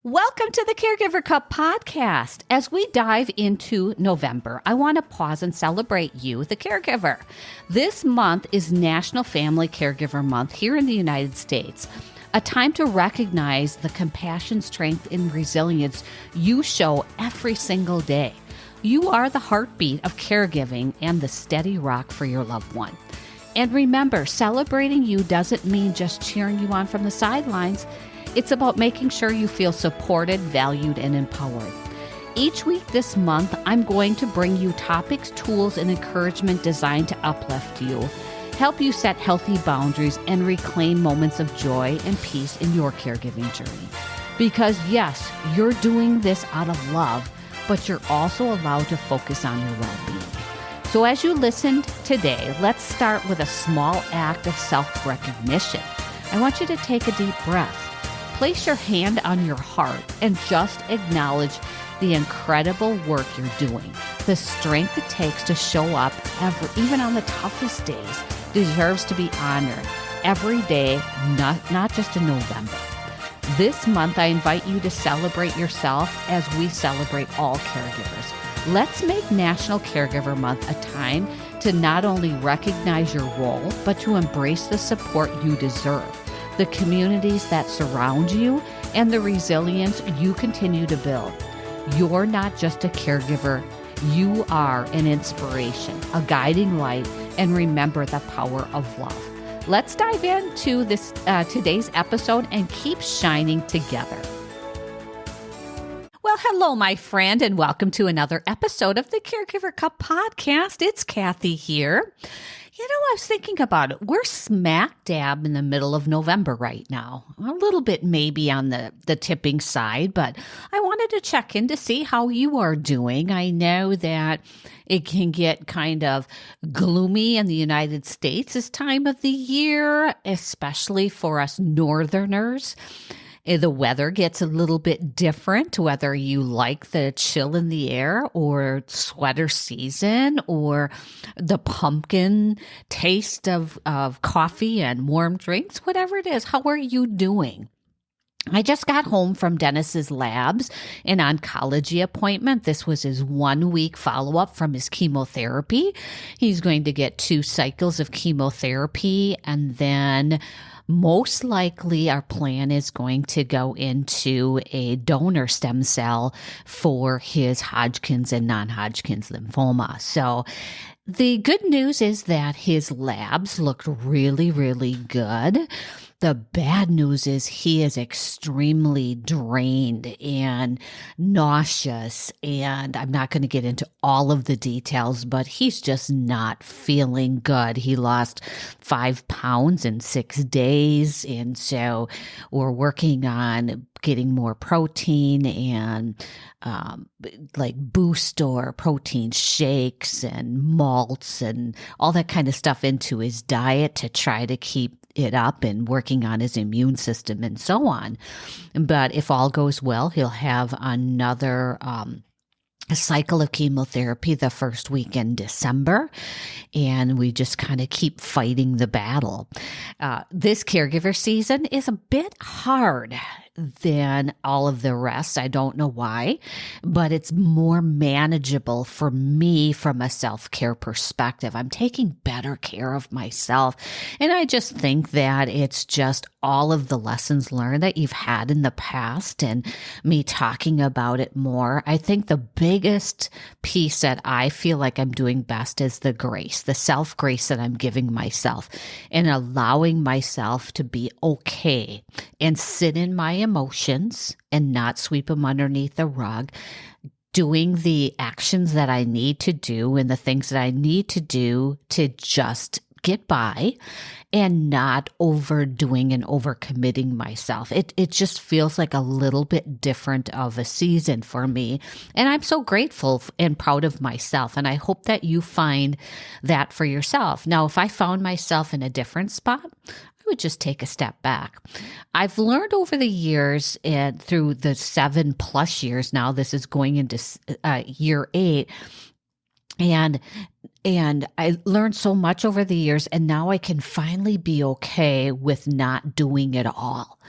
Welcome to the Caregiver Cup podcast. As we dive into November, I want to pause and celebrate you, the caregiver. This month is National Family Caregiver Month here in the United States, a time to recognize the compassion, strength, and resilience you show every single day. You are the heartbeat of caregiving and the steady rock for your loved one. And remember, celebrating you doesn't mean just cheering you on from the sidelines. It's about making sure you feel supported, valued, and empowered. Each week this month, I'm going to bring you topics, tools, and encouragement designed to uplift you, help you set healthy boundaries, and reclaim moments of joy and peace in your caregiving journey. Because yes, you're doing this out of love, but you're also allowed to focus on your well-being. So as you listened today, let's start with a small act of self-recognition. I want you to take a deep breath. Place your hand on your heart and just acknowledge the incredible work you're doing. The strength it takes to show up even on the toughest days deserves to be honored every day, not just in November. This month, I invite you to celebrate yourself as we celebrate all caregivers. Let's make National Caregiver Month a time to not only recognize your role, but to embrace the support you deserve, the communities that surround you, and the resilience you continue to build. You're not just a caregiver, you are an inspiration, a guiding light, and remember the power of love. Let's dive into this today's episode and keep shining together. Well, hello, my friend, and welcome to another episode of the Caregiver Cup podcast. It's Kathy here. You know, I was thinking about it. We're smack dab in the middle of November right now. A little bit maybe on the tipping side, but I wanted to check in to see how you are doing. I know that it can get kind of gloomy in the United States this time of the year, especially for us Northerners. The weather gets a little bit different, whether you like the chill in the air or sweater season or the pumpkin taste of coffee and warm drinks, whatever it is. How are you doing? I just got home from Dennis's labs, an oncology appointment. This was his 1 week follow-up from his chemotherapy. He's going to get 2 cycles of chemotherapy, and then most likely our plan is going to go into a donor stem cell for his Hodgkin's and non-Hodgkin's lymphoma. So the good news is that his labs looked really, really good. The bad news is he is extremely drained and nauseous, and I'm not going to get into all of the details, but he's just not feeling good. He lost 5 pounds in 6 days, and so we're working on getting more protein and like Boost or protein shakes and malts and all that kind of stuff into his diet to try to keep it up and working on his immune system and so on. But if all goes well, he'll have another a cycle of chemotherapy the first week in December, and we just kind of keep fighting the battle. This caregiver season is a bit hard than all of the rest. I don't know why, but it's more manageable for me from a self-care perspective. I'm taking better care of myself. And I just think that it's just all of the lessons learned that you've had in the past and me talking about it more. I think the biggest piece that I feel like I'm doing best is the grace, the self-grace that I'm giving myself and allowing myself to be okay and sit in my emotions and not sweep them underneath the rug, doing the actions that I need to do and the things that I need to do to just get by and not overdoing and overcommitting myself. It just feels like a little bit different of a season for me. And I'm so grateful and proud of myself. And I hope that you find that for yourself. Now, if I found myself in a different spot, I would just take a step back. I've learned over the years and through the 7+ years now, this is going into year 8, and I learned so much over the years, and now I can finally be okay with not doing it all.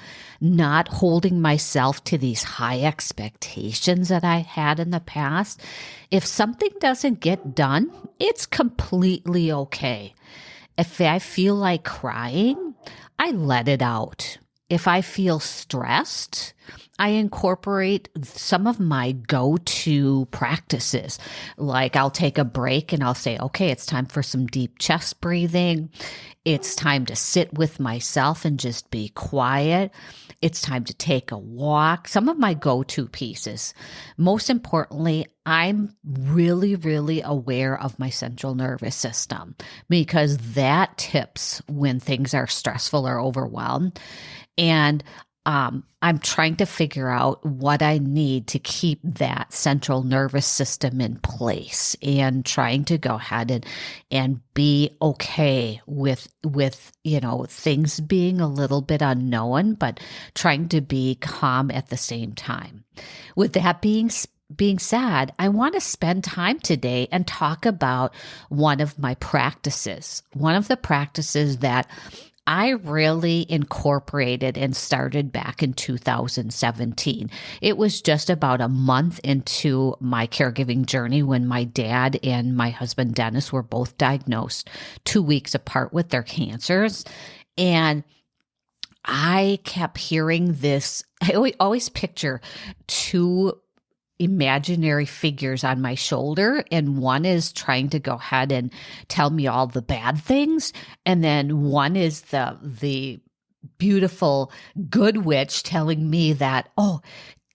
not holding myself to these high expectations that I had in the past. If something doesn't get done, it's completely okay. If I feel like crying, I let it out. If I feel stressed, I incorporate some of my go-to practices. Like I'll take a break and I'll say, okay, it's time for some deep chest breathing. It's time to sit with myself and just be quiet. It's time to take a walk. Some of my go-to pieces. Most importantly, I'm really, really aware of my central nervous system because that tips when things are stressful or overwhelmed. And I'm trying to figure out what I need to keep that central nervous system in place and trying to go ahead and be okay with, things being a little bit unknown, but trying to be calm at the same time. With that being said, I want to spend time today and talk about one of my practices, one of the practices that I really incorporated and started back in 2017. It was just about a month into my caregiving journey when my dad and my husband, Dennis, were both diagnosed 2 weeks apart with their cancers. And I kept hearing this. I always picture two imaginary figures on my shoulder, and one is trying to go ahead and tell me all the bad things, and then one is the beautiful good witch telling me that, oh,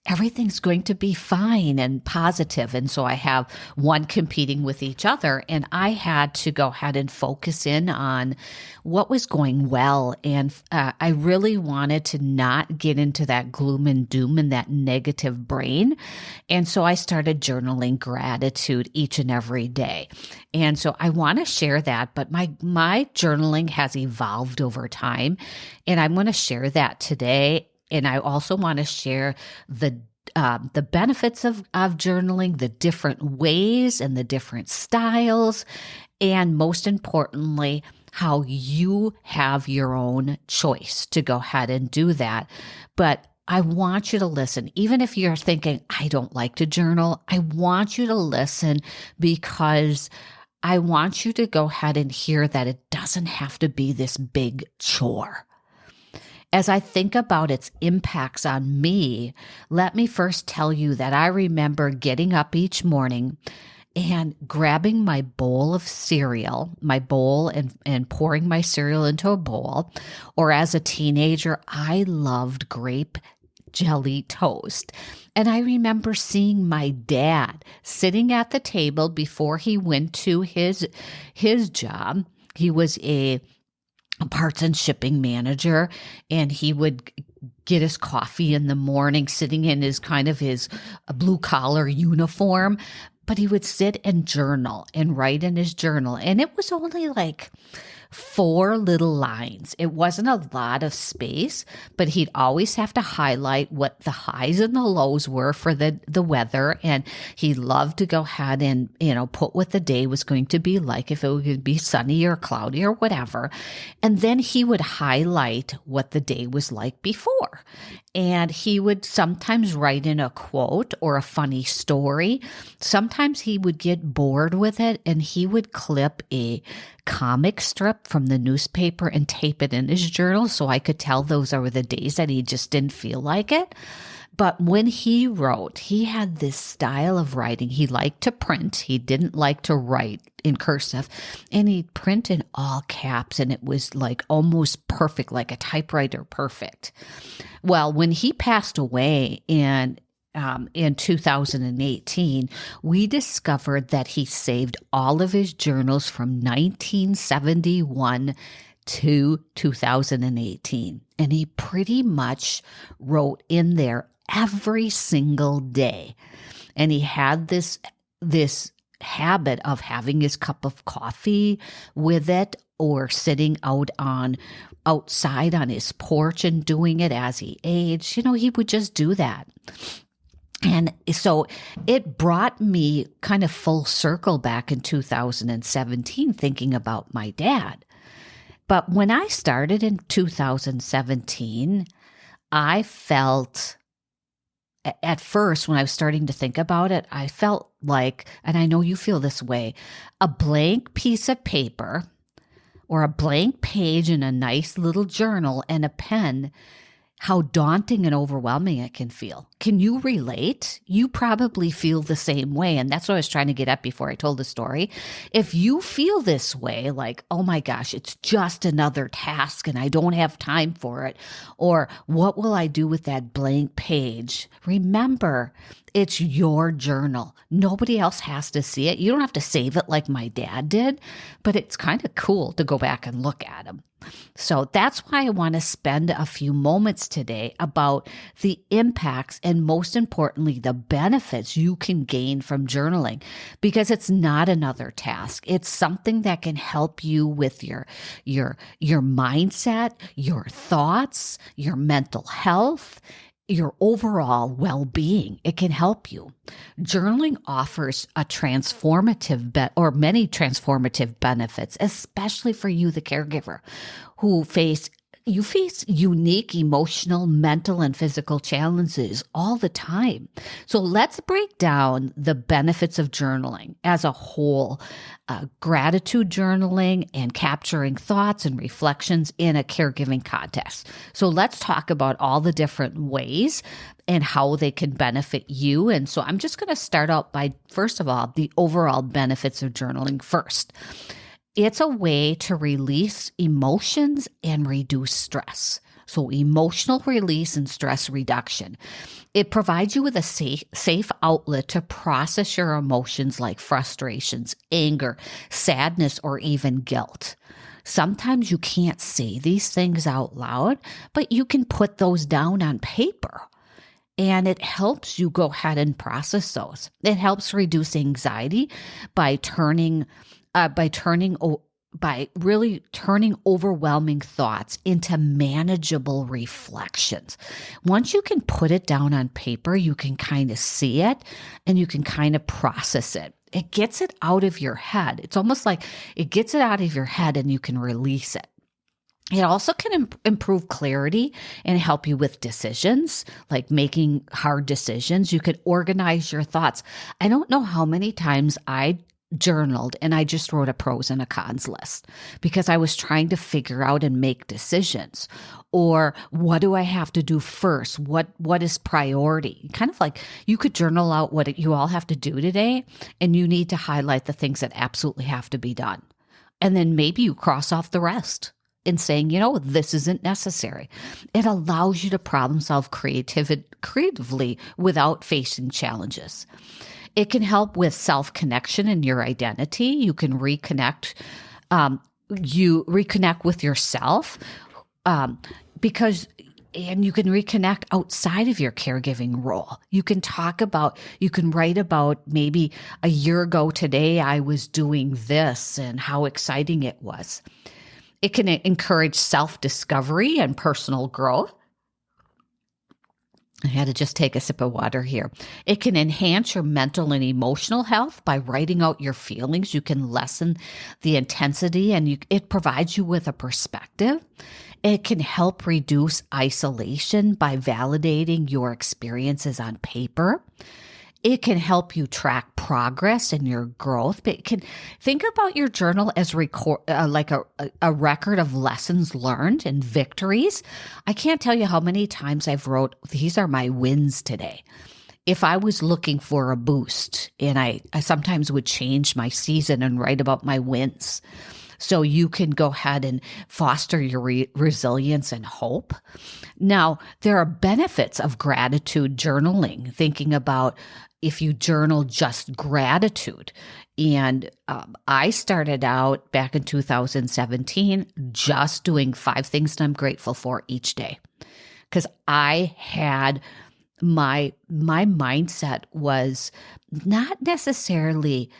everything's going to be fine and positive. And so I have one competing with each other, and I had to go ahead and focus in on what was going well. And I really wanted to not get into that gloom and doom and that negative brain. And so I started journaling gratitude each and every day. And so I want to share that, but my journaling has evolved over time, and I'm going to share that today. And I also want to share the benefits of journaling, the different ways and the different styles, and most importantly, how you have your own choice to go ahead and do that. But I want you to listen. Even if you're thinking, I don't like to journal, I want you to listen because I want you to go ahead and hear that it doesn't have to be this big chore. As I think about its impacts on me, let me first tell you that I remember getting up each morning and grabbing my bowl of cereal, and pouring my cereal into a bowl. Or as a teenager, I loved grape jelly toast. And I remember seeing my dad sitting at the table before he went to his job. He was a parts and shipping manager, and he would get his coffee in the morning sitting in his blue collar uniform, but he would sit and journal and write in his journal. And it was only like 4 little lines. It wasn't a lot of space, but he'd always have to highlight what the highs and the lows were for the weather. And he loved to go ahead and, put what the day was going to be like, if it would be sunny or cloudy or whatever. And then he would highlight what the day was like before. And he would sometimes write in a quote or a funny story. Sometimes he would get bored with it, and he would clip a comic strip from the newspaper and tape it in his journal so I could tell those were the days that he just didn't feel like it. But when he wrote, he had this style of writing. He liked to print. He didn't like to write in cursive, and he'd print in all caps, and it was like almost perfect, like a typewriter perfect. Well, when he passed away in 2018, we discovered that he saved all of his journals from 1971 to 2018. And he pretty much wrote in there every single day. And he had this habit of having his cup of coffee with it, or sitting outside on his porch and doing it as he aged. He would just do that. And so it brought me kind of full circle back in 2017, thinking about my dad. But when I started in 2017, I felt at first, when I was starting to think about it, I felt like, and I know you feel this way, a blank piece of paper or a blank page in a nice little journal and a pen, how daunting and overwhelming it can feel. Can you relate? You probably feel the same way. And that's what I was trying to get at before I told the story. If you feel this way, like, oh my gosh, it's just another task and I don't have time for it, or what will I do with that blank page? Remember, it's your journal. Nobody else has to see it. You don't have to save it like my dad did, but it's kind of cool to go back and look at them. So that's why I want to spend a few moments today about the impacts and, most importantly, the benefits you can gain from journaling, because it's not another task. It's something that can help you with your mindset, your thoughts, your mental health, your overall well-being. It can help you. Journaling offers a transformative or many transformative benefits, especially for you, the caregiver, who face unique emotional, mental, and physical challenges all the time. So let's break down the benefits of journaling as a whole. Gratitude journaling and capturing thoughts and reflections in a caregiving context. So let's talk about all the different ways and how they can benefit you. And so I'm just going to start out by, first of all, the overall benefits of journaling first. It's a way to release emotions and reduce stress. So emotional release and stress reduction. It provides you with a safe outlet to process your emotions like frustrations, anger, sadness, or even guilt. Sometimes you can't say these things out loud, but you can put those down on paper. And it helps you go ahead and process those. It helps reduce anxiety by really turning overwhelming thoughts into manageable reflections. Once you can put it down on paper, you can kind of see it and you can kind of process it. It gets it out of your head. It's almost like it gets it out of your head and you can release it. It also can improve clarity and help you with decisions, like making hard decisions. You could organize your thoughts. I don't know how many times I journaled and I just wrote a pros and a cons list because I was trying to figure out and make decisions. Or what do I have to do first? What is priority? Kind of like you could journal out what you all have to do today, and you need to highlight the things that absolutely have to be done. And then maybe you cross off the rest in saying, this isn't necessary. It allows you to problem solve creatively without facing challenges. It can help with self-connection and your identity. You can reconnect. You reconnect with yourself because you can reconnect outside of your caregiving role. You can write about maybe a year ago today, I was doing this and how exciting it was. It can encourage self-discovery and personal growth. I had to just take a sip of water here. It can enhance your mental and emotional health by writing out your feelings. You can lessen the intensity and it provides you with a perspective. It can help reduce isolation by validating your experiences on paper. It can help you track progress and your growth. But it can think about your journal as like a record of lessons learned and victories. I can't tell you how many times I've wrote, these are my wins today. If I was looking for a boost, and I sometimes would change my season and write about my wins. So you can go ahead and foster your resilience and hope. Now, there are benefits of gratitude journaling, thinking about if you journal just gratitude. And I started out back in 2017 just doing 5 things that I'm grateful for each day. Because I had my mindset was not necessarily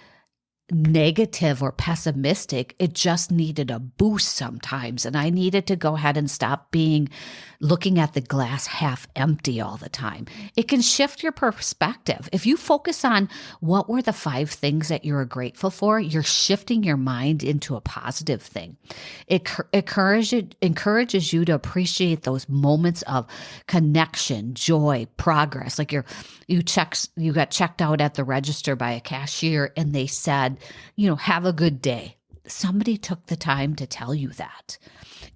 negative or pessimistic. It just needed a boost sometimes. And I needed to go ahead and stop looking at the glass half empty all the time. It can shift your perspective. If you focus on what were the 5 things that you're grateful for, you're shifting your mind into a positive thing. It encourages you to appreciate those moments of connection, joy, progress. Like you got checked out at the register by a cashier and they said, have a good day. Somebody took the time to tell you that.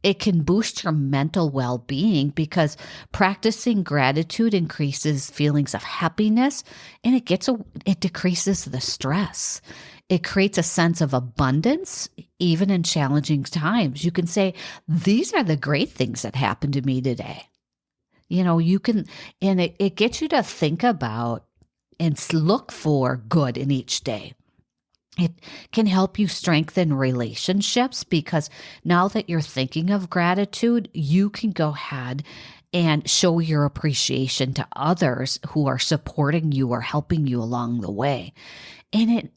It can boost your mental well-being because practicing gratitude increases feelings of happiness and it decreases the stress. It creates a sense of abundance, even in challenging times. You can say, these are the great things that happened to me today. It gets you to think about and look for good in each day. It can help you strengthen relationships because now that you're thinking of gratitude, you can go ahead and show your appreciation to others who are supporting you or helping you along the way. And it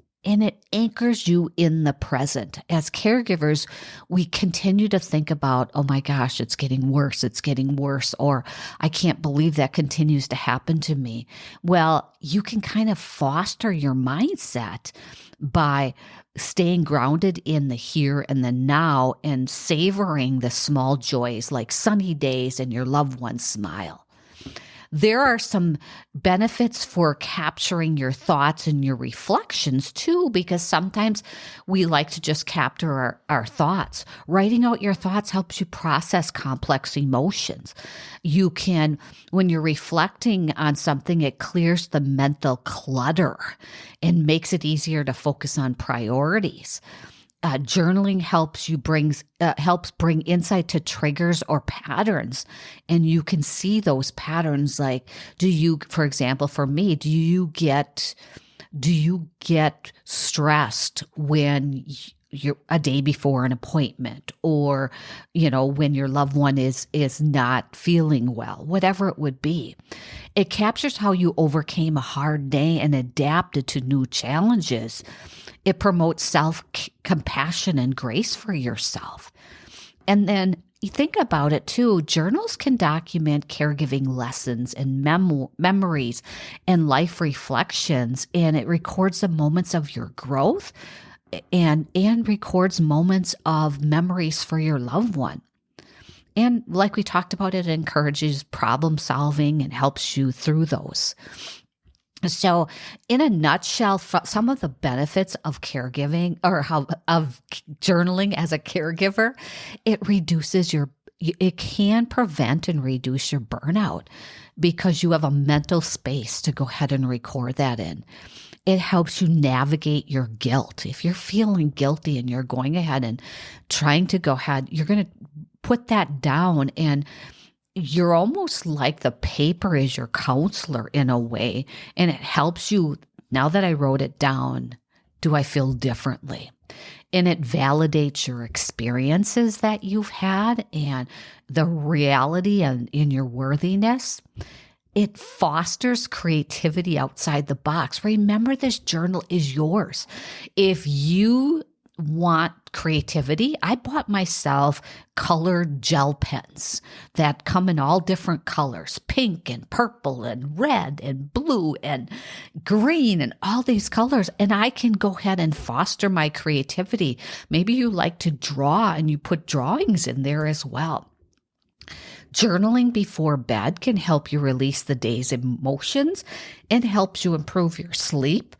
anchors you in the present. As caregivers, we continue to think about, oh my gosh, it's getting worse, or I can't believe that continues to happen to me. Well, you can kind of foster your mindset by staying grounded in the here and the now and savoring the small joys like sunny days and your loved one's smile. There are some benefits for capturing your thoughts and your reflections too, because sometimes we like to just capture our thoughts. Writing out your thoughts helps you process complex emotions. When you're reflecting on something, it clears the mental clutter and makes it easier to focus on priorities. Journaling helps bring insight to triggers or patterns, and you can see those patterns. Like, for example, for me, do you get stressed when you're a day before an appointment, or when your loved one is not feeling well, whatever it would be? It captures how you overcame a hard day and adapted to new challenges. It promotes self-compassion and grace for yourself. And then you think about it too, journals can document caregiving lessons and memories and life reflections, and it records the moments of your growth and records moments of memories for your loved one. And like we talked about, it encourages problem solving and helps you through those. So in a nutshell, some of the benefits of caregiving of journaling as a caregiver, it can prevent and reduce your burnout because you have a mental space to go ahead and record that in. It helps you navigate your guilt. If you're feeling guilty and you're going ahead and trying to go ahead, you're going to put that down, and you're almost like the paper is your counselor in a way, and it helps you. Now that I wrote it down, do I feel differently? And it validates your experiences that you've had and the reality and in your worthiness. It fosters creativity outside the box. Remember, this journal is yours. If you want creativity, I bought myself colored gel pens that come in all different colors, pink and purple and red and blue and green and all these colors. And I can go ahead and foster my creativity. Maybe you like to draw and you put drawings in there as well. Journaling before bed can help you release the day's emotions and helps you improve your sleep.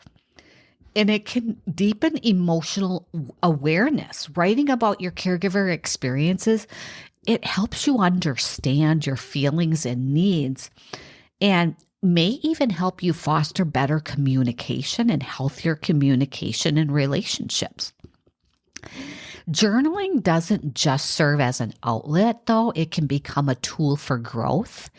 And it can deepen emotional awareness. Writing about your caregiver experiences, it helps you understand your feelings and needs, and may even help you foster better communication and healthier communication in relationships. Journaling doesn't just serve as an outlet, though. It can become a tool for growth,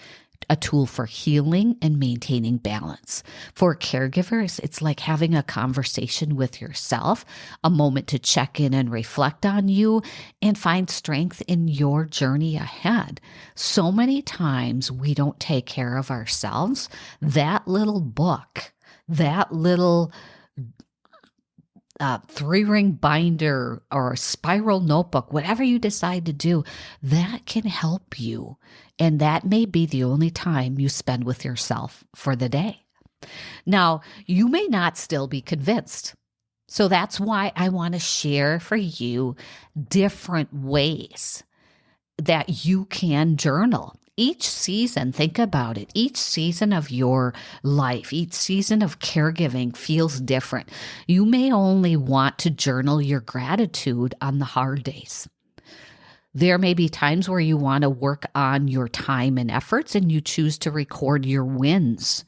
a tool for healing and maintaining balance. For caregivers, it's like having a conversation with yourself, a moment to check in and reflect on you and find strength in your journey ahead. So many times we don't take care of ourselves. That little book, that little 3-ring binder or a spiral notebook, whatever you decide to do, that can help you. And that may be the only time you spend with yourself for the day. Now, you may not still be convinced. So that's why I want to share for you different ways that you can journal. Each season, think about it. Each season of your life, each season of caregiving feels different. You may only want to journal your gratitude on the hard days. There may be times where you want to work on your time and efforts and you choose to record your wins.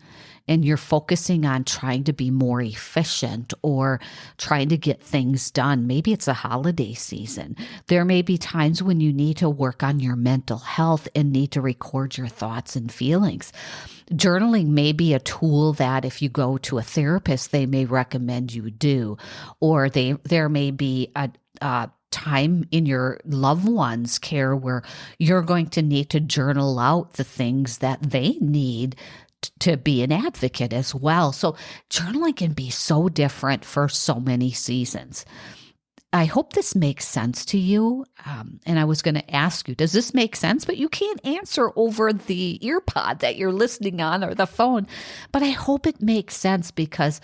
And you're focusing on trying to be more efficient or trying to get things done. Maybe it's a holiday season. There may be times when you need to work on your mental health and need to record your thoughts and feelings. Journaling may be a tool that if you go to a therapist, they may recommend you do, or there may be a time in your loved one's care where you're going to need to journal out the things that they need to be an advocate as well. So journaling can be so different for so many seasons. I hope this makes sense to you. And I was going to ask you, does this make sense? But you can't answer over the earpod that you're listening on or the phone. But I hope it makes sense, because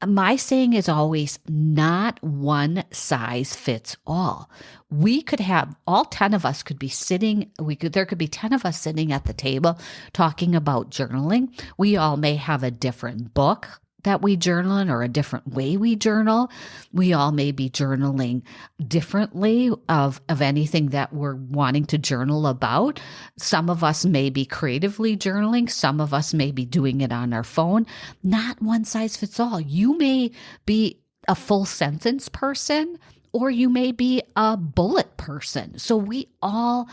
my saying is always not one size fits all. We could have, all 10 of us could be sitting, there could be 10 of us sitting at the table talking about journaling. We all may have a different book that we journal in or a different way we journal. We all may be journaling differently of anything that we're wanting to journal about. Some of us may be creatively journaling. Some of us may be doing it on our phone. Not one size fits all. You may be a full sentence person, or you may be a bullet person. So we all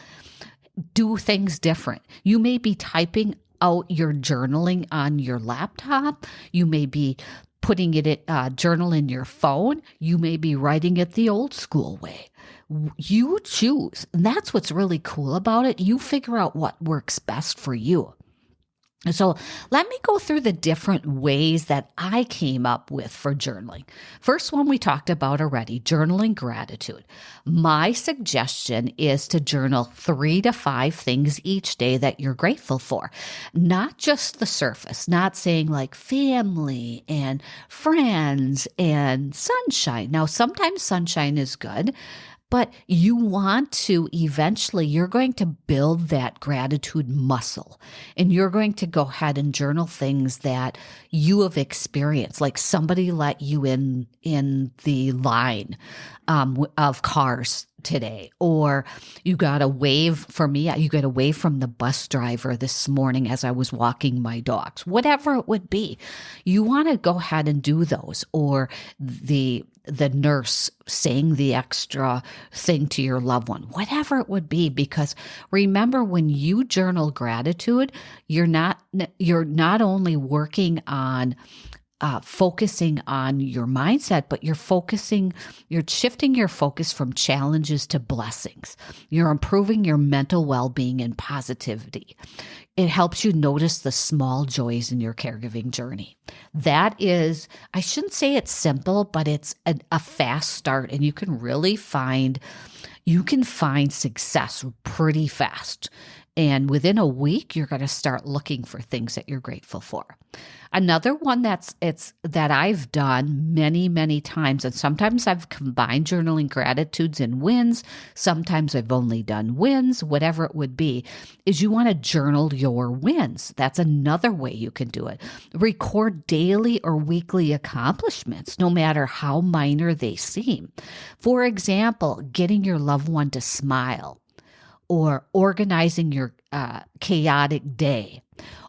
do things different. You may be typing out your journaling on your laptop. You may be putting it journal in your phone. You may be writing it the old school way. You choose. And that's what's really cool about it. You figure out what works best for you. So let me go through the different ways that I came up with for journaling. First one we talked about already, journaling gratitude. My suggestion is to journal 3 to 5 things each day that you're grateful for. Not just the surface, not saying like family and friends and sunshine. Now, sometimes sunshine is good, but you want to eventually, you're going to build that gratitude muscle, and you're going to go ahead and journal things that you have experienced, like somebody let you in the line of cars today, or you got a wave. For me, you got a wave from the bus driver this morning as I was walking my dogs. Whatever it would be, you want to go ahead and do those, or the nurse saying the extra thing to your loved one, whatever it would be. Because remember, when you journal gratitude, you're not only working on focusing on your mindset, but you're shifting your focus from challenges to blessings. You're improving your mental well-being and positivity. It helps you notice the small joys in your caregiving journey. That is, I shouldn't say it's simple, but it's a fast start, and you can find success pretty fast. And within a week, you're going to start looking for things that you're grateful for. Another one that I've done many, many times, and sometimes I've combined journaling gratitudes and wins. Sometimes I've only done wins, whatever it would be, is you want to journal your wins. That's another way you can do it. Record daily or weekly accomplishments, no matter how minor they seem. For example, getting your loved one to smile, or organizing your chaotic day.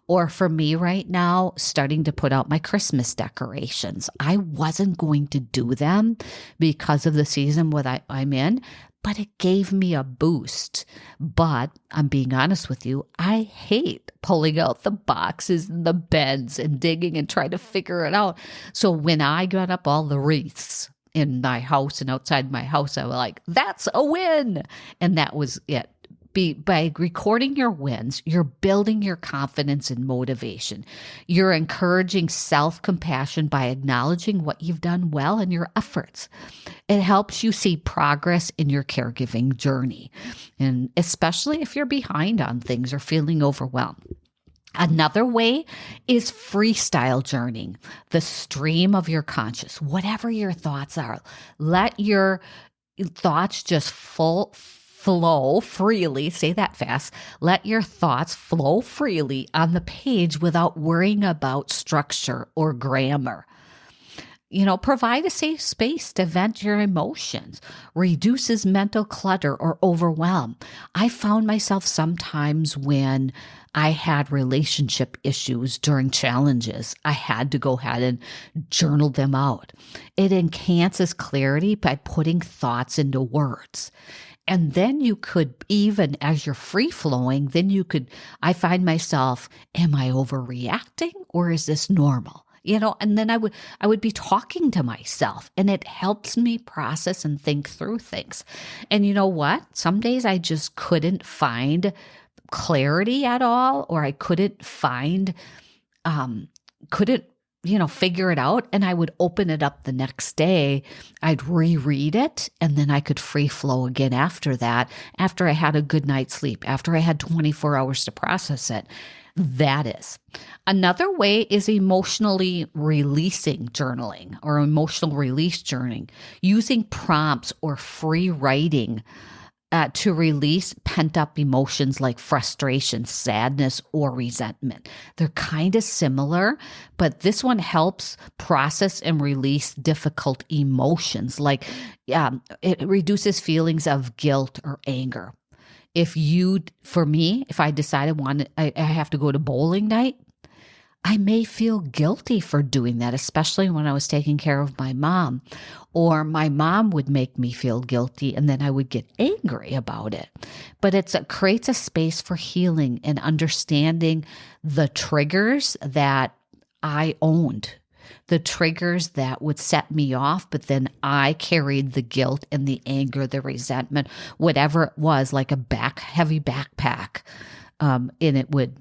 Or for me right now, starting to put out my Christmas decorations. I wasn't going to do them because of the season I'm in, but it gave me a boost. But I'm being honest with you, I hate pulling out the boxes and the beds and digging and trying to figure it out. So when I got up all the wreaths in my house and outside my house, I was like, that's a win. And that was it. by recording your wins, you're building your confidence and motivation. You're encouraging self-compassion by acknowledging what you've done well in your efforts. It helps you see progress in your caregiving journey, and especially if you're behind on things or feeling overwhelmed. Another way is freestyle journaling, the stream of your conscious. Whatever your thoughts are, let your thoughts just flow freely. Say that fast. Let your thoughts flow freely on the page without worrying about structure or grammar. Provide a safe space to vent your emotions, reduces mental clutter or overwhelm. I found myself sometimes when I had relationship issues during challenges, I had to go ahead and journal them out. It enhances clarity by putting thoughts into words. And then you could, even as you're free flowing, I find myself, am I overreacting or is this normal? And then I would be talking to myself, and it helps me process and think through things. And you know what? Some days I just couldn't find clarity at all, or I couldn't figure it out. And I would open it up the next day. I'd reread it, and then I could free flow again after that, after I had a good night's sleep, after I had 24 hours to process it. That is. Another way is emotionally releasing journaling or emotional release journaling, using prompts or free writing to release pent-up emotions like frustration, sadness, or resentment. They're kind of similar, but this one helps process and release difficult emotions. Like it reduces feelings of guilt or anger. If I decide I have to go to bowling night, I may feel guilty for doing that, especially when I was taking care of my mom, or my mom would make me feel guilty and then I would get angry about it. But it creates a space for healing and understanding the triggers that I owned, the triggers that would set me off, but then I carried the guilt and the anger, the resentment, whatever it was, like a heavy backpack, and it would.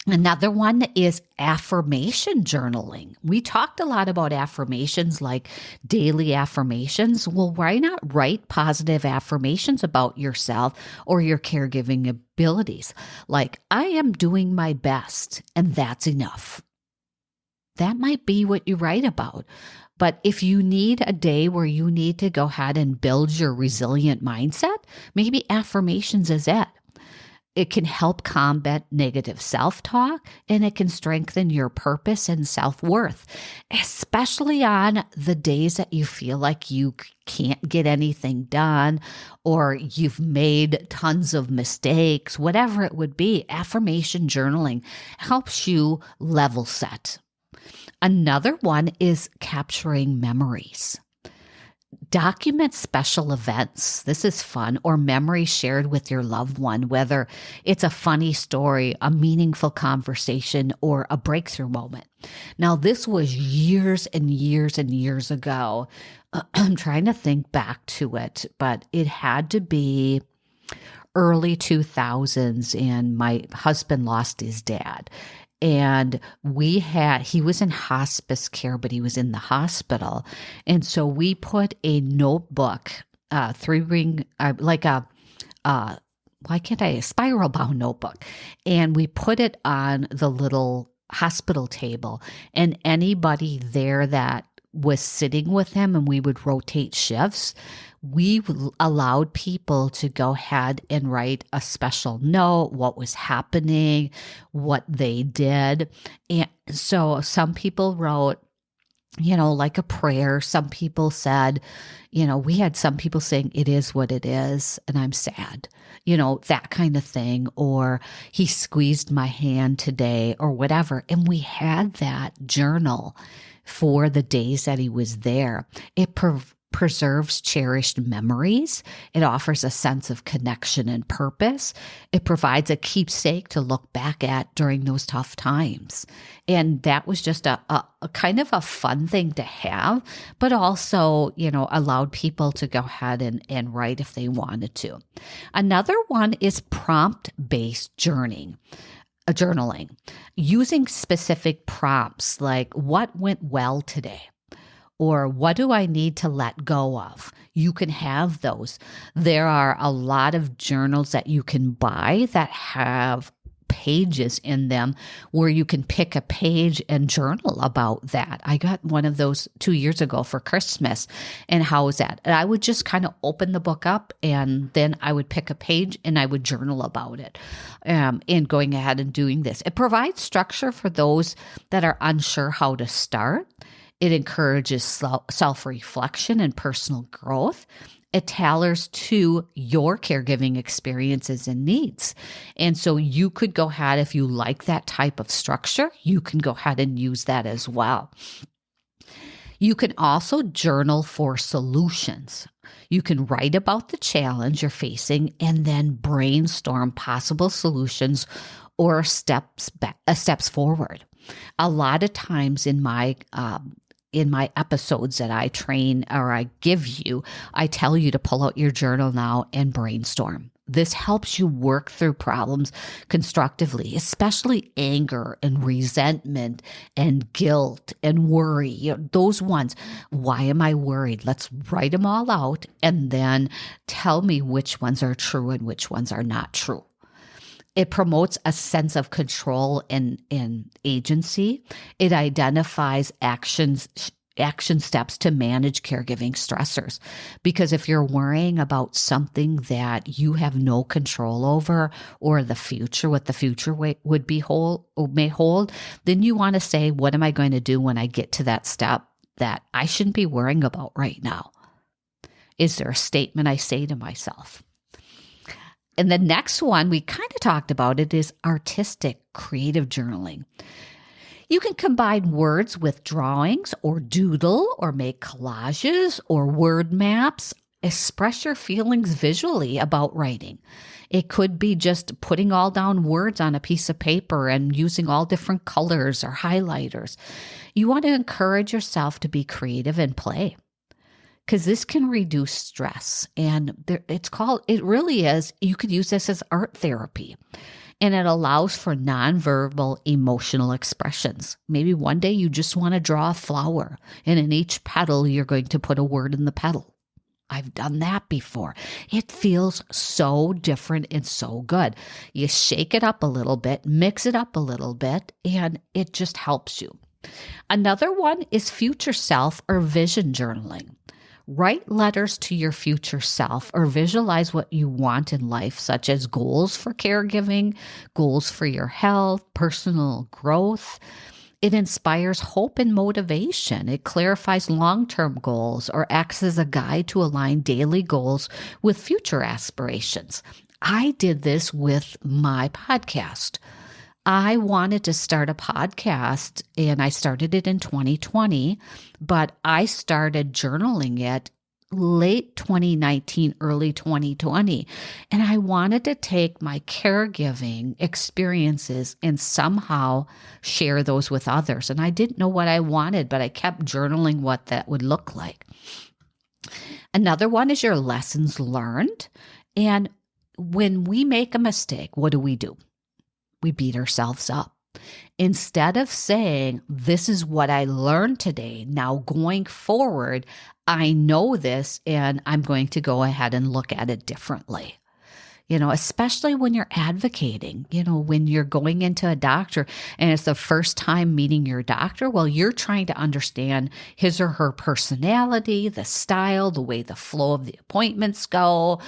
Another one is affirmation journaling. We talked a lot about affirmations, like daily affirmations. Well, why not write positive affirmations about yourself or your caregiving abilities? Like, I am doing my best, and that's enough. That might be what you write about. But if you need a day where you need to go ahead and build your resilient mindset, maybe affirmations is it. It can help combat negative self-talk, and it can strengthen your purpose and self-worth, especially on the days that you feel like you can't get anything done or you've made tons of mistakes, whatever it would be. Affirmation journaling helps you level set. Another one is capturing memories. Document special events. This is fun, or memories shared with your loved one, whether it's a funny story, a meaningful conversation, or a breakthrough moment. Now, this was years and years and years ago. I'm trying to think back to it, but it had to be early 2000s, and my husband lost his dad. And he was in hospice care, but he was in the hospital. And so we put a notebook, a spiral bound notebook. And we put it on the little hospital table, and anybody there that was sitting with him, and we would rotate shifts, we allowed people to go ahead and write a special note, what was happening, what they did. And so some people wrote, like a prayer. Some people said, we had some people saying, it is what it is, and I'm sad, that kind of thing. Or he squeezed my hand today, or whatever. And we had that journal for the days that he was there. It preserves cherished memories. It offers a sense of connection and purpose. It provides a keepsake to look back at during those tough times. And that was just a kind of a fun thing to have, but also, allowed people to go ahead and write if they wanted to. Another one is prompt-based journaling. Using specific prompts like what went well today, or what do I need to let go of? You can have those. There are a lot of journals that you can buy that have pages in them where you can pick a page and journal about that. I got one of those 2 years ago for Christmas. And how was that? And I would just kind of open the book up, and then I would pick a page and I would journal about it, and going ahead and doing this. It provides structure for those that are unsure how to start. It encourages self-reflection and personal growth. It tailors to your caregiving experiences and needs. And so you could go ahead, if you like that type of structure, you can go ahead and use that as well. You can also journal for solutions. You can write about the challenge you're facing and then brainstorm possible solutions or steps forward. A lot of times in my episodes that I train or I give you, I tell you to pull out your journal now and brainstorm. This helps you work through problems constructively, especially anger and resentment and guilt and worry. Those ones. Why am I worried? Let's write them all out and then tell me which ones are true and which ones are not true. It promotes a sense of control and agency. It identifies action steps to manage caregiving stressors. Because if you're worrying about something that you have no control over, or the future, what the future may hold, then you want to say, what am I going to do when I get to that step that I shouldn't be worrying about right now? Is there a statement I say to myself? And the next one, we kind of talked about it, is artistic creative journaling. You can combine words with drawings or doodle or make collages or word maps. Express your feelings visually about writing. It could be just putting all down words on a piece of paper and using all different colors or highlighters. You want to encourage yourself to be creative and play, because this can reduce stress. And it really is, you could use this as art therapy. And it allows for nonverbal emotional expressions. Maybe one day you just want to draw a flower, and in each petal, you're going to put a word in the petal. I've done that before. It feels so different and so good. You shake it up a little bit, mix it up a little bit, and it just helps you. Another one is future self or vision journaling. Write letters to your future self or visualize what you want in life, such as goals for caregiving, goals for your health, personal growth. It inspires hope and motivation. It clarifies long-term goals or acts as a guide to align daily goals with future aspirations. I did this with my podcast. I wanted to start a podcast, and I started it in 2020, but I started journaling it late 2019, early 2020. And I wanted to take my caregiving experiences and somehow share those with others. And I didn't know what I wanted, but I kept journaling what that would look like. Another one is your lessons learned. And when we make a mistake, what do? We beat ourselves up. Instead of saying, this is what I learned today, now going forward, I know this and I'm going to go ahead and look at it differently. Especially when you're advocating, when you're going into a doctor and it's the first time meeting your doctor, well, you're trying to understand his or her personality, the style, the way the flow of the appointments go,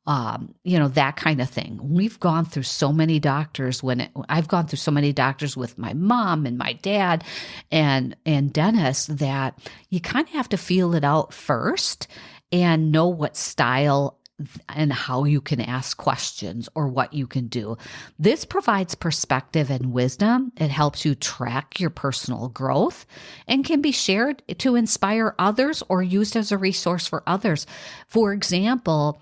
that kind of thing. We've gone through so many doctors I've gone through so many doctors with my mom and my dad and dentists that you kind of have to feel it out first and know what style and how you can ask questions or what you can do. This provides perspective and wisdom. It helps you track your personal growth and can be shared to inspire others or used as a resource for others. For example,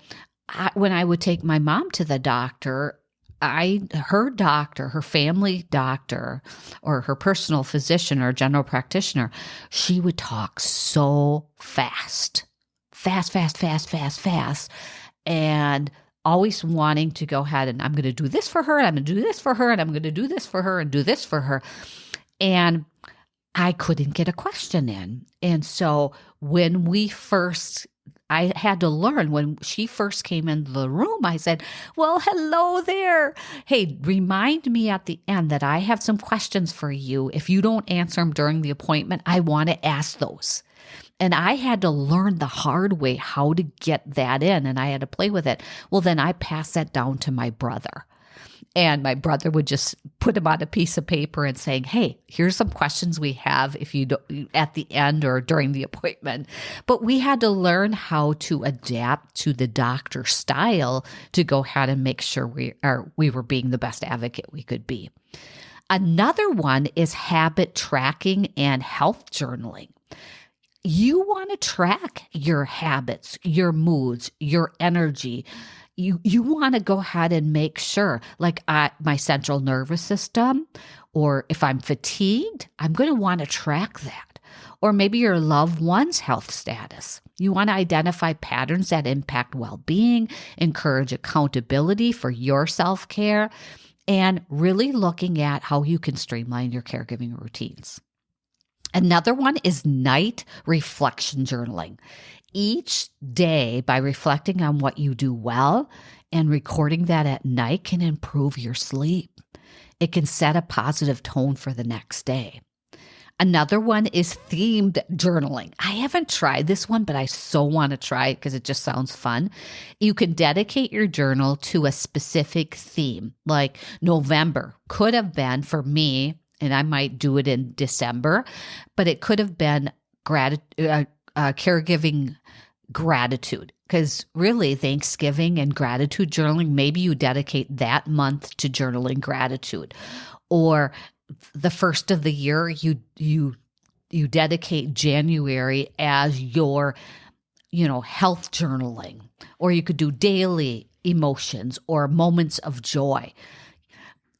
when I would take my mom to the doctor, her family doctor, or her personal physician or general practitioner, she would talk so fast, and always wanting to go ahead and I'm going to do this for her, and I'm going to do this for her, and I'm going to do this for her and do this for her. And I couldn't get a question in. And so I had to learn when she first came into the room, I said, well, hello there. Hey, remind me at the end that I have some questions for you. If you don't answer them during the appointment, I want to ask those. And I had to learn the hard way how to get that in, and I had to play with it. Well, then I passed that down to my brother. And my brother would just put them on a piece of paper and saying, hey, here's some questions we have if you don't, at the end or during the appointment. But we had to learn how to adapt to the doctor's style to go ahead and make sure we were being the best advocate we could be. Another one is habit tracking and health journaling. You want to track your habits, your moods, your energy. You want to go ahead and make sure, like my central nervous system, or if I'm fatigued, I'm going to want to track that. Or maybe your loved one's health status. You want to identify patterns that impact well-being, encourage accountability for your self-care, and really looking at how you can streamline your caregiving routines. Another one is night reflection journaling. Each day, by reflecting on what you do well and recording that at night, can improve your sleep. It can set a positive tone for the next day. Another one is themed journaling. I haven't tried this one, but I so want to try it because it just sounds fun. You can dedicate your journal to a specific theme, like November could have been for me, and I might do it in December, but it could have been caregiving gratitude, because really Thanksgiving and gratitude journaling, maybe you dedicate that month to journaling gratitude. Or the first of the year, you dedicate January as your, health journaling. Or you could do daily emotions or moments of joy.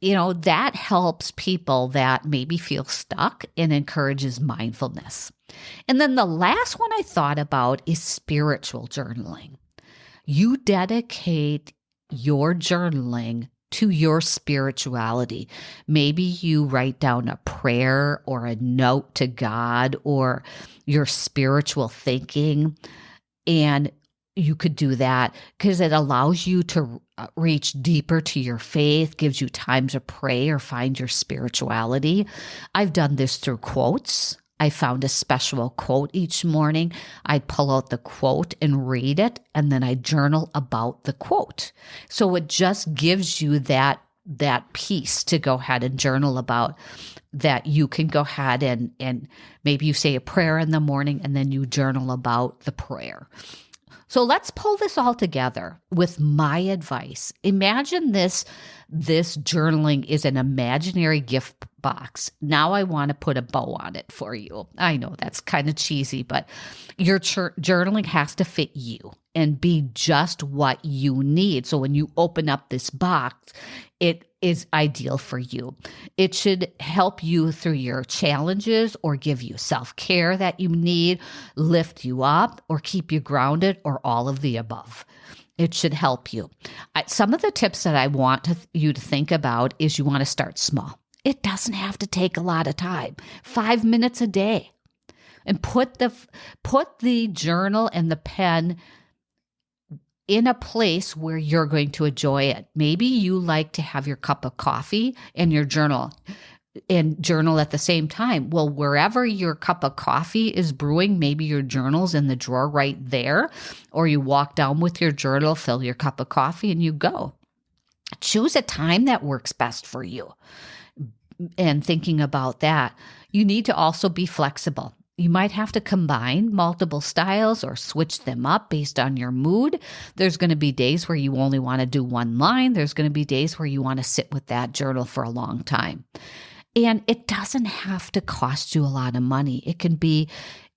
That helps people that maybe feel stuck and encourages mindfulness. And then the last one I thought about is spiritual journaling. You dedicate your journaling to your spirituality. Maybe you write down a prayer or a note to God or your spiritual thinking, and you could do that because it allows you to reach deeper to your faith, gives you time to pray or find your spirituality. I've done this through quotes. I found a special quote each morning. I pull out the quote and read it, and then I journal about the quote. So it just gives you that piece to go ahead and journal about, that you can go ahead and maybe you say a prayer in the morning and then you journal about the prayer. So let's pull this all together with my advice. Imagine this journaling is an imaginary gift box. Now I want to put a bow on it for you. I know that's kind of cheesy, but your journaling has to fit you and be just what you need. So when you open up this box, it is ideal for you. It should help you through your challenges or give you self-care that you need, lift you up or keep you grounded, or all of the above. It should help you. Some of the tips that I want you to think about is you want to start small. It doesn't have to take a lot of time, 5 minutes a day. And put the journal and the pen in a place where you're going to enjoy it. Maybe you like to have your cup of coffee and your journal at the same time. Well, wherever your cup of coffee is brewing, maybe your journal's in the drawer right there, or you walk down with your journal, fill your cup of coffee, and you go. Choose a time that works best for you. And thinking about that, you need to also be flexible. You might have to combine multiple styles or switch them up based on your mood. There's going to be days where you only want to do one line. There's going to be days where you want to sit with that journal for a long time. And it doesn't have to cost you a lot of money. It can be,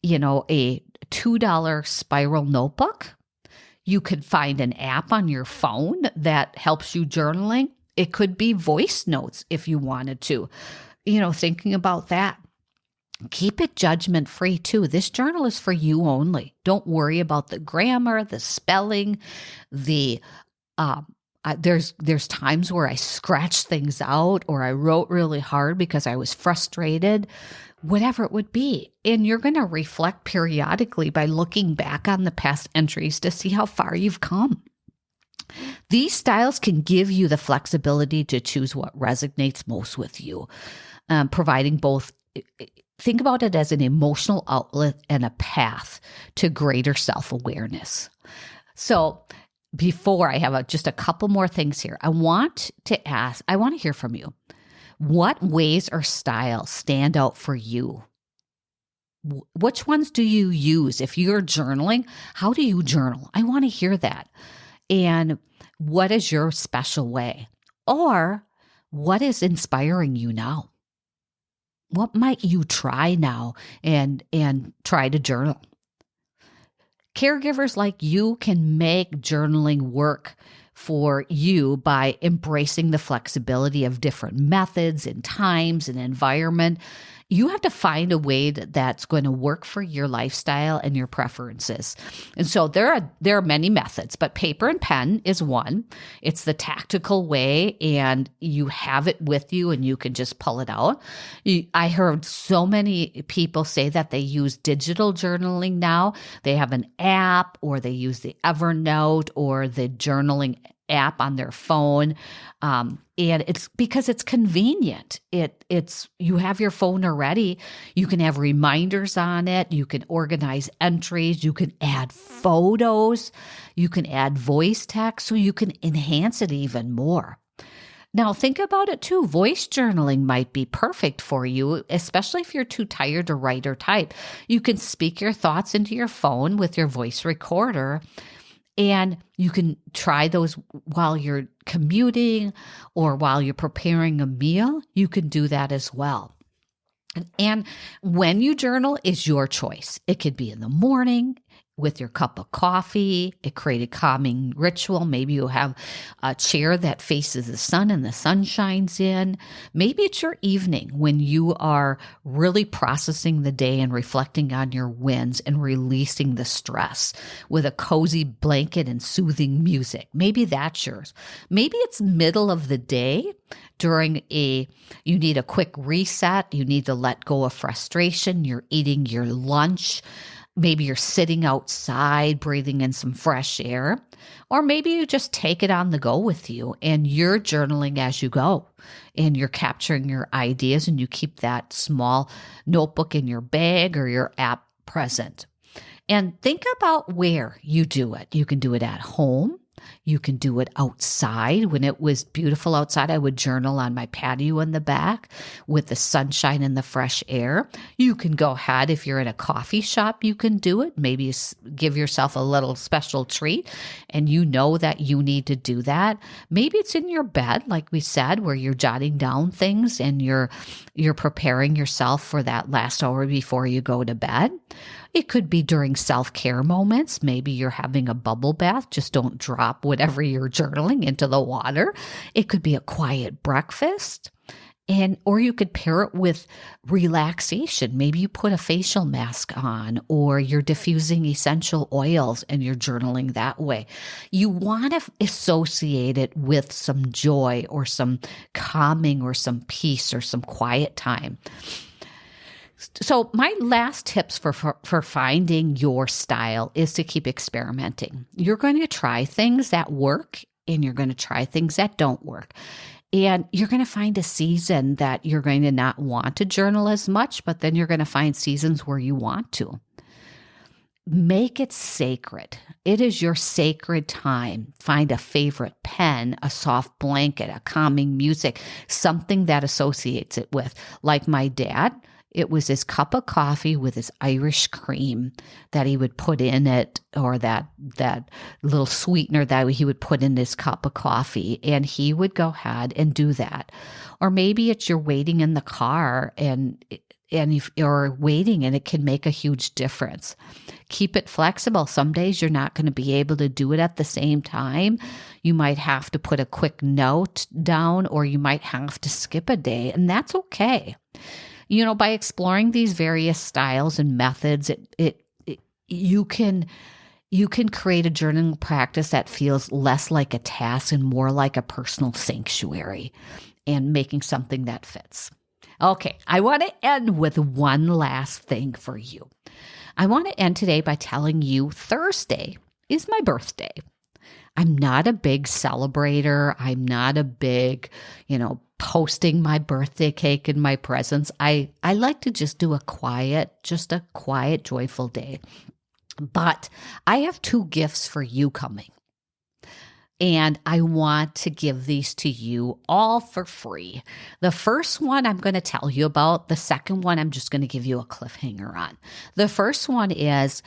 a $2 spiral notebook. You could find an app on your phone that helps you journaling. It could be voice notes if you wanted to, thinking about that. Keep it judgment free too. This journal is for you only. Don't worry about the grammar, the spelling, there's times where I scratched things out or I wrote really hard because I was frustrated, whatever it would be. And you're going to reflect periodically by looking back on the past entries to see how far you've come. These styles can give you the flexibility to choose what resonates most with you, providing both. Think about it as an emotional outlet and a path to greater self-awareness. So before I have just a couple more things here, I want to hear from you. What ways or styles stand out for you? Which ones do you use? If you're journaling, how do you journal? I want to hear that. And what is your special way? Or what is inspiring you now? What might you try now and try to journal? Caregivers like you can make journaling work for you by embracing the flexibility of different methods and times and environment. You have to find a way that's going to work for your lifestyle and your preferences. And so there are many methods, but paper and pen is one. It's the tactical way, and you have it with you and you can just pull it out. I heard so many people say that they use digital journaling now. They have an app, or they use the Evernote or the journaling app on their phone. And it's because it's convenient. You have your phone already. You can have reminders on it. You can organize entries. You can add photos. You can add voice text, so you can enhance it even more. Now, think about it too. Voice journaling might be perfect for you, especially if you're too tired to write or type. You can speak your thoughts into your phone with your voice recorder. And you can try those while you're commuting or while you're preparing a meal. You can do that as well. And when you journal is your choice. It could be in the morning with your cup of coffee. It create a calming ritual. Maybe you have a chair that faces the sun and the sun shines in. Maybe it's your evening when you are really processing the day and reflecting on your wins and releasing the stress with a cozy blanket and soothing music. Maybe that's yours. Maybe it's middle of the day you need a quick reset. You need to let go of frustration. You're eating your lunch. Maybe you're sitting outside, breathing in some fresh air, or maybe you just take it on the go with you and you're journaling as you go and you're capturing your ideas and you keep that small notebook in your bag or your app present. And think about where you do it. You can do it at home. You can do it outside. When it was beautiful outside, I would journal on my patio in the back with the sunshine and the fresh air. You can go ahead. If you're in a coffee shop, you can do it. Maybe give yourself a little special treat and you know that you need to do that. Maybe it's in your bed, like we said, where you're jotting down things and you're preparing yourself for that last hour before you go to bed. It could be during self-care moments. Maybe you're having a bubble bath. Just don't drop whatever you're journaling into the water. It could be a quiet breakfast. Or you could pair it with relaxation. Maybe you put a facial mask on or you're diffusing essential oils and you're journaling that way. You want to associate it with some joy or some calming or some peace or some quiet time. So my last tips for finding your style is to keep experimenting. You're going to try things that work and you're going to try things that don't work. And you're going to find a season that you're going to not want to journal as much, but then you're going to find seasons where you want to. Make it sacred. It is your sacred time. Find a favorite pen, a soft blanket, a calming music, something that associates it with. Like my dad, It was his cup of coffee with his Irish cream that he would put in it, or that little sweetener that he would put in his cup of coffee. And he would go ahead and do that. Or maybe it's you're waiting in the car and if you're waiting and it can make a huge difference. Keep it flexible. Some days you're not going to be able to do it at the same time. You might have to put a quick note down, or you might have to skip a day, and that's okay. By exploring these various styles and methods, you can create a journaling practice that feels less like a task and more like a personal sanctuary, and making something that fits. Okay, I want to end with one last thing for you. I want to end today by telling you Thursday is my birthday. I'm not a big celebrator. I'm not a big, posting my birthday cake and my presents. I like to just do a quiet, joyful day. But I have 2 gifts for you coming. And I want to give these to you all for free. The first one I'm going to tell you about. The second one I'm just going to give you a cliffhanger on. The first one is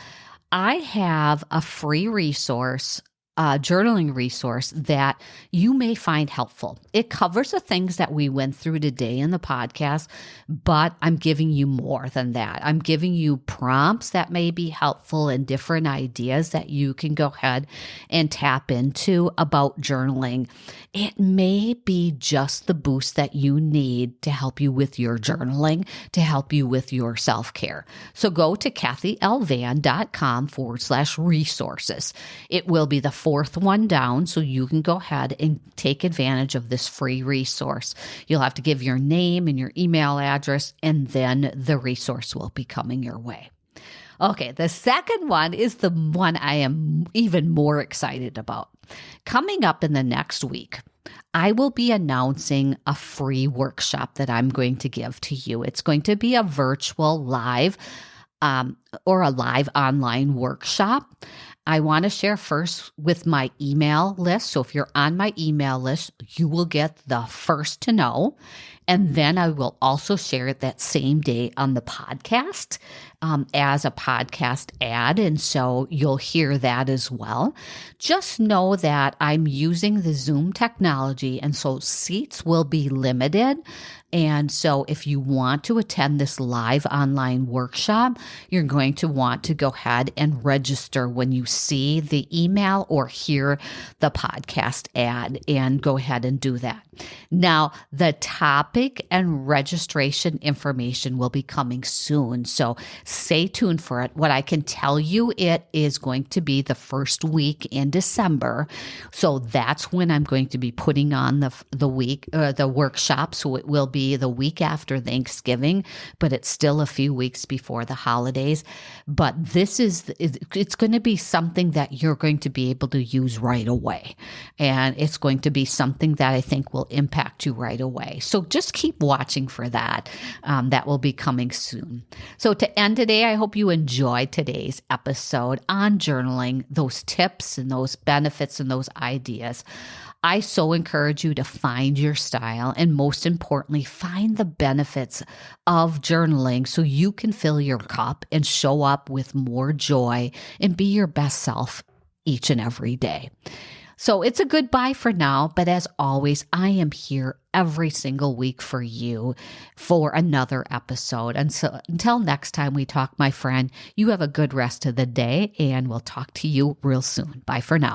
I have a free resource, journaling resource that you may find helpful. It covers the things that we went through today in the podcast, but I'm giving you more than that. I'm giving you prompts that may be helpful and different ideas that you can go ahead and tap into about journaling. It may be just the boost that you need to help you with your journaling, to help you with your self-care. So go to kathylvan.com/resources. It will be the 4th one down, so you can go ahead and take advantage of this free resource. You'll have to give your name and your email address, and then the resource will be coming your way. Okay, the second one is the one I am even more excited about. Coming up in the next week, I will be announcing a free workshop that I'm going to give to you. It's going to be a virtual live or a live online workshop. I want to share first with my email list. So if you're on my email list, you will get the first to know. And then I will also share it that same day on the podcast as a podcast ad. And so you'll hear that as well. Just know that I'm using the Zoom technology, and so seats will be limited. And so if you want to attend this live online workshop, you're going to want to go ahead and register when you see the email or hear the podcast ad, and go ahead and do that. Now, the topic and registration information will be coming soon, so stay tuned for it. What I can tell you, it is going to be the first week in December. So that's when I'm going to be putting on the workshop. So it will be the week after Thanksgiving, but it's still a few weeks before the holidays. But it's going to be something that you're going to be able to use right away. And it's going to be something that I think will impact you right away. So just keep watching for that. That will be coming soon. So to end today, I hope you enjoyed today's episode on journaling, those tips and those benefits and those ideas. I so encourage you to find your style, and most importantly, find the benefits of journaling so you can fill your cup and show up with more joy and be your best self each and every day. So it's a goodbye for now, but as always, I am here every single week for you for another episode. And so until next time we talk, my friend, you have a good rest of the day, and we'll talk to you real soon. Bye for now.